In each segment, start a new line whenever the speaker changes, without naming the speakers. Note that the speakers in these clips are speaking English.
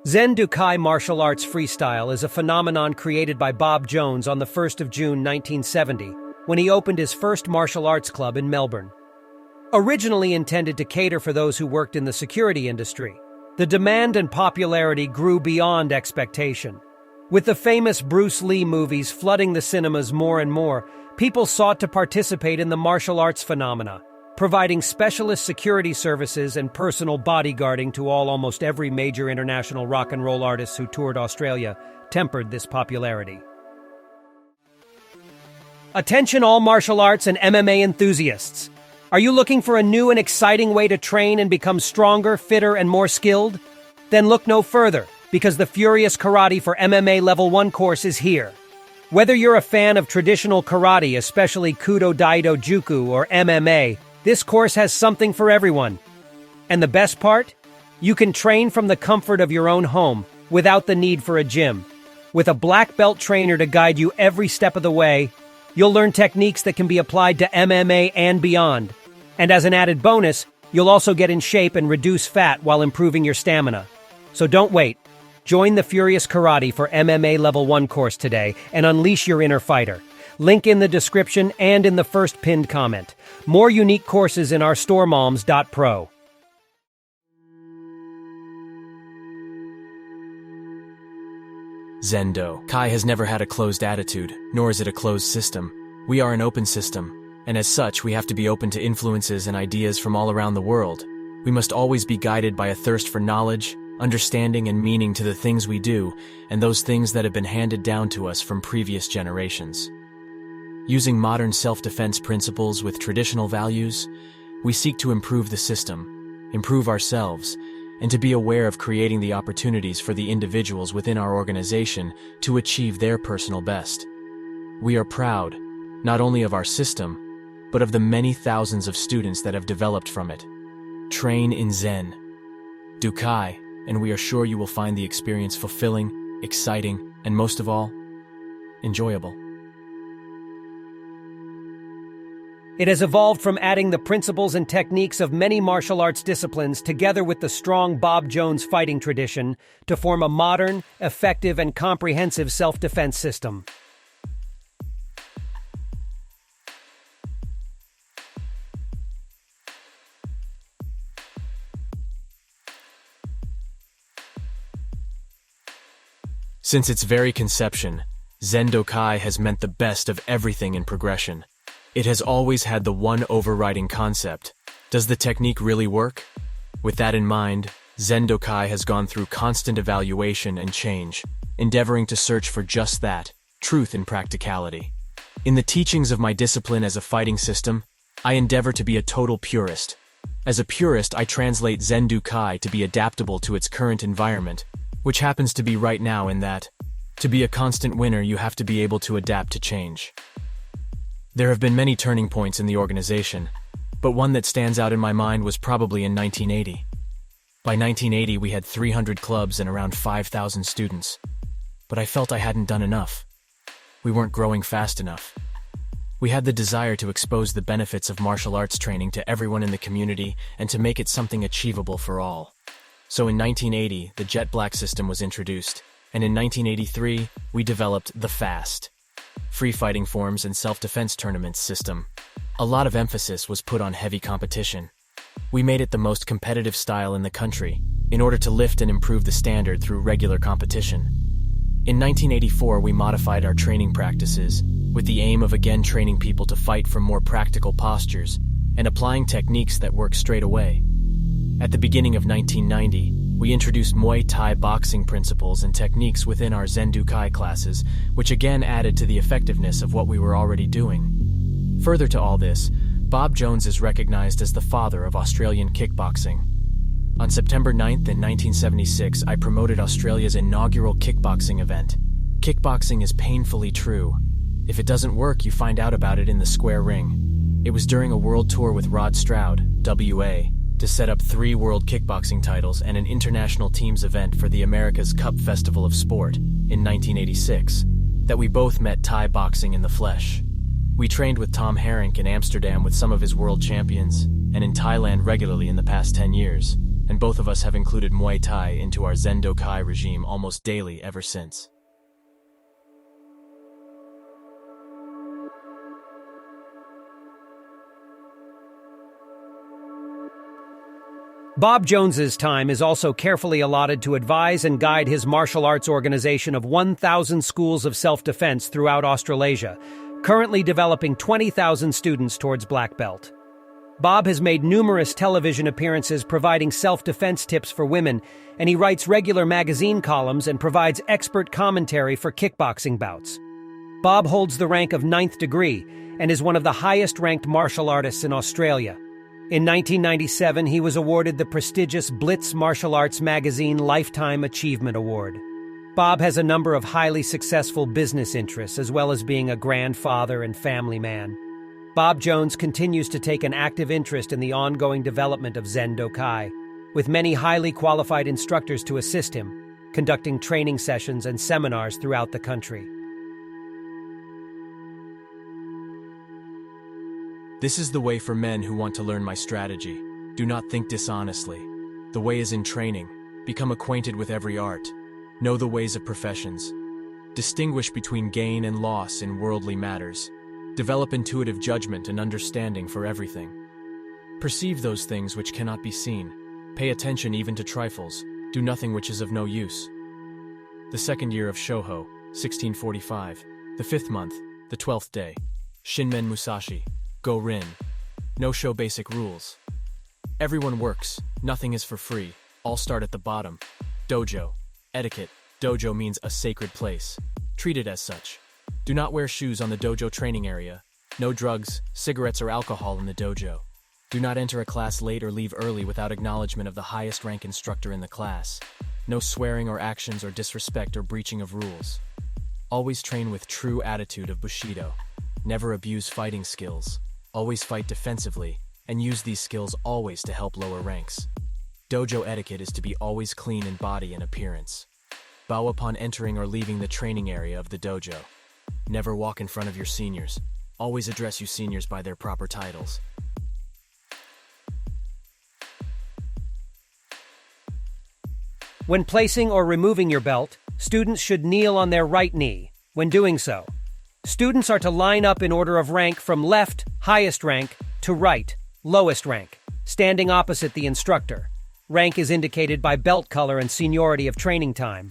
Zen Do Kai martial arts freestyle is a phenomenon created by Bob Jones on the 1st of June 1970, when he opened his first martial arts club in Melbourne. Originally intended to cater for those who worked in the security industry, the demand and popularity grew beyond expectation. With the famous Bruce Lee movies flooding the cinemas more and more, people sought to participate in the martial arts phenomena, providing specialist security services and personal bodyguarding to almost every major international rock and roll artist who toured Australia, tempered this popularity. Attention all martial arts and MMA enthusiasts! Are you looking for a new and exciting way to train and become stronger, fitter, and more skilled? Then look no further, because the Furious Karate for MMA Level 1 course is here. Whether you're a fan of traditional karate, especially Kudo, Daido, Juku, or MMA, this course has something for everyone. And the best part? You can train from the comfort of your own home, without the need for a gym. With a black belt trainer to guide you every step of the way, you'll learn techniques that can be applied to MMA and beyond. And as an added bonus, you'll also get in shape and reduce fat while improving your stamina. So don't wait. Join the Furious Karate for MMA Level 1 course today and unleash your inner fighter. Link in the description and in the first pinned comment. More unique courses in our store M.A.L.M.S.pro.
Zen Do Kai has never had a closed attitude, nor is it a closed system. We are an open system, and as such, we have to be open to influences and ideas from all around the world. We must always be guided by a thirst for knowledge, understanding, and meaning to the things we do, and those things that have been handed down to us from previous generations. Using modern self-defense principles with traditional values, we seek to improve the system, improve ourselves, and to be aware of creating the opportunities for the individuals within our organization to achieve their personal best. We are proud, not only of our system, but of the many thousands of students that have developed from it. Train in Zen Do Kai, and we are sure you will find the experience fulfilling, exciting, and most of all, enjoyable.
It has evolved from adding the principles and techniques of many martial arts disciplines together with the strong Bob Jones fighting tradition to form a modern, effective, and comprehensive self-defense system.
Since its very conception, Zen Do Kai has meant the best of everything in progression. It has always had the one overriding concept: does the technique really work? With that in mind, Zen Do Kai has gone through constant evaluation and change, endeavoring to search for just that, truth in practicality. In the teachings of my discipline as a fighting system, I endeavor to be a total purist. As a purist, I translate Zen Do Kai to be adaptable to its current environment, which happens to be right now in that, to be a constant winner, you have to be able to adapt to change. There have been many turning points in the organization, but one that stands out in my mind was probably in 1980. By 1980, we had 300 clubs and around 5,000 students, but I felt I hadn't done enough. We weren't growing fast enough. We had the desire to expose the benefits of martial arts training to everyone in the community and to make it something achievable for all. So in 1980, the Jet Black system was introduced, and in 1983, we developed the FAST, Free Fighting Forms and Self-Defense Tournaments system. A lot of emphasis was put on heavy competition. We made it the most competitive style in the country, in order to lift and improve the standard through regular competition. In 1984, we modified our training practices, with the aim of again training people to fight from more practical postures, and applying techniques that work straight away. At the beginning of 1990, we introduced Muay Thai boxing principles and techniques within our Zen Do Kai classes, which again added to the effectiveness of what we were already doing. Further to all this, Bob Jones is recognized as the father of Australian kickboxing. On September 9th in 1976, I promoted Australia's inaugural kickboxing event. Kickboxing is painfully true. If it doesn't work, you find out about it in the square ring. It was during a world tour with Rod Stroud, WA, to set up 3 world kickboxing titles and an international teams event for the America's Cup Festival of Sport in 1986, that we both met Thai boxing in the flesh. We trained with Tom Herink in Amsterdam with some of his world champions, and in Thailand regularly in the past 10 years, and both of us have included Muay Thai into our Zen Do Kai regime almost daily ever since.
Bob Jones's time is also carefully allotted to advise and guide his martial arts organization of 1,000 schools of self-defense throughout Australasia, currently developing 20,000 students towards black belt. Bob has made numerous television appearances providing self-defense tips for women, and he writes regular magazine columns and provides expert commentary for kickboxing bouts. Bob holds the rank of 9th degree and is one of the highest-ranked martial artists in Australia. In 1997, he was awarded the prestigious Blitz Martial Arts Magazine Lifetime Achievement Award. Bob has a number of highly successful business interests, as well as being a grandfather and family man. Bob Jones continues to take an active interest in the ongoing development of Zen Do Kai, with many highly qualified instructors to assist him, conducting training sessions and seminars throughout the country.
This is the way for men who want to learn my strategy. Do not think dishonestly. The way is in training. Become acquainted with every art. Know the ways of professions. Distinguish between gain and loss in worldly matters. Develop intuitive judgment and understanding for everything. Perceive those things which cannot be seen. Pay attention even to trifles. Do nothing which is of no use. The second year of Shoho, 1645. The 5th month, the 12th day. Shinmen Musashi. Go Rin. No show basic rules. Everyone works. Nothing is for free. All start at the bottom. Dojo. Etiquette. Dojo means a sacred place. Treat it as such. Do not wear shoes on the dojo training area. No drugs, cigarettes, or alcohol in the dojo. Do not enter a class late or leave early without acknowledgement of the highest rank instructor in the class. No swearing or actions or disrespect or breaching of rules. Always train with true attitude of Bushido. Never abuse fighting skills. Always fight defensively, and use these skills always to help lower ranks. Dojo etiquette is to be always clean in body and appearance. Bow upon entering or leaving the training area of the dojo. Never walk in front of your seniors. Always address you seniors by their proper titles.
When placing or removing your belt, students should kneel on their right knee. When doing so, students are to line up in order of rank from left, highest rank, to right, lowest rank, standing opposite the instructor. Rank is indicated by belt color and seniority of training time.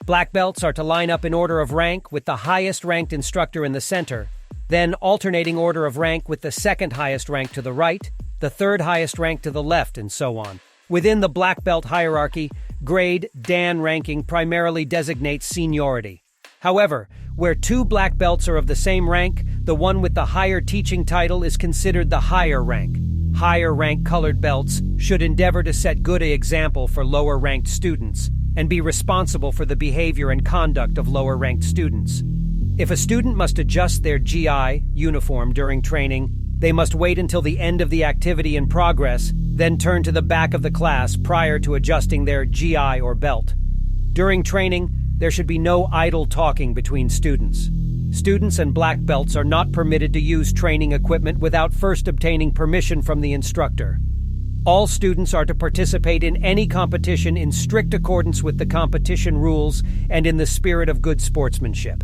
Black belts are to line up in order of rank with the highest ranked instructor in the center, then alternating order of rank with the second highest rank to the right, the third highest rank to the left, and so on. Within the black belt hierarchy, grade, Dan ranking primarily designates seniority. However, where 2 black belts are of the same rank, the one with the higher teaching title is considered the higher rank. Higher rank colored belts should endeavor to set good example for lower ranked students and be responsible for the behavior and conduct of lower ranked students. If a student must adjust their GI uniform during training, they must wait until the end of the activity in progress, then turn to the back of the class prior to adjusting their GI or belt. During training, there should be no idle talking between students. Students and black belts are not permitted to use training equipment without first obtaining permission from the instructor. All students are to participate in any competition in strict accordance with the competition rules and in the spirit of good sportsmanship.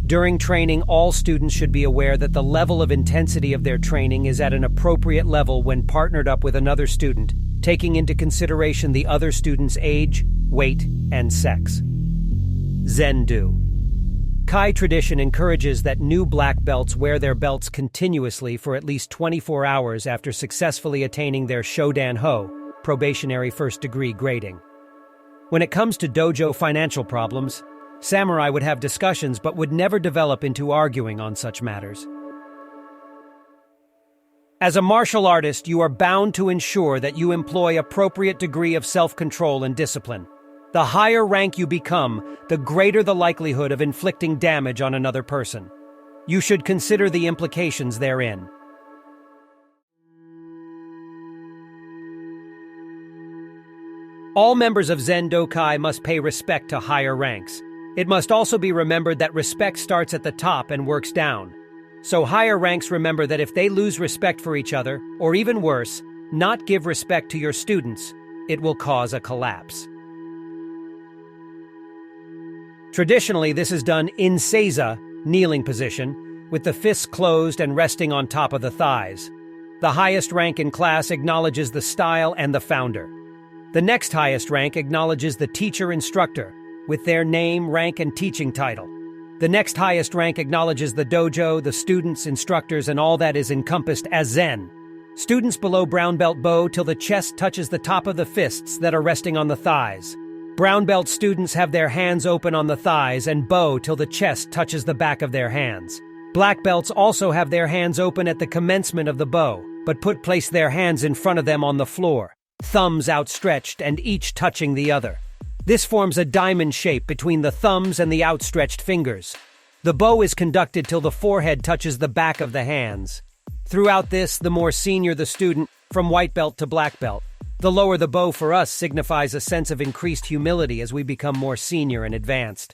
During training, all students should be aware that the level of intensity of their training is at an appropriate level when partnered up with another student, taking into consideration the other student's age, weight, and sex. Zen Do Kai tradition encourages that new black belts wear their belts continuously for at least 24 hours after successfully attaining their Shodan Ho, probationary first-degree grading. When it comes to dojo financial problems, samurai would have discussions but would never develop into arguing on such matters. As a martial artist, you are bound to ensure that you employ appropriate degree of self-control and discipline. The higher rank you become, the greater the likelihood of inflicting damage on another person. You should consider the implications therein. All members of Zen Do Kai must pay respect to higher ranks. It must also be remembered that respect starts at the top and works down. So higher ranks remember that if they lose respect for each other, or even worse, not give respect to your students, it will cause a collapse. Traditionally, this is done in seiza, kneeling position, with the fists closed and resting on top of the thighs. The highest rank in class acknowledges the style and the founder. The next highest rank acknowledges the teacher-instructor, with their name, rank, and teaching title. The next highest rank acknowledges the dojo, the students, instructors, and all that is encompassed as Zen. Students below brown belt bow till the chest touches the top of the fists that are resting on the thighs. Brown belt students have their hands open on the thighs and bow till the chest touches the back of their hands. Black belts also have their hands open at the commencement of the bow, but place their hands in front of them on the floor, thumbs outstretched and each touching the other. This forms a diamond shape between the thumbs and the outstretched fingers. The bow is conducted till the forehead touches the back of the hands. Throughout this, the more senior the student, from white belt to black belt, the lower the bow for us signifies a sense of increased humility as we become more senior and advanced.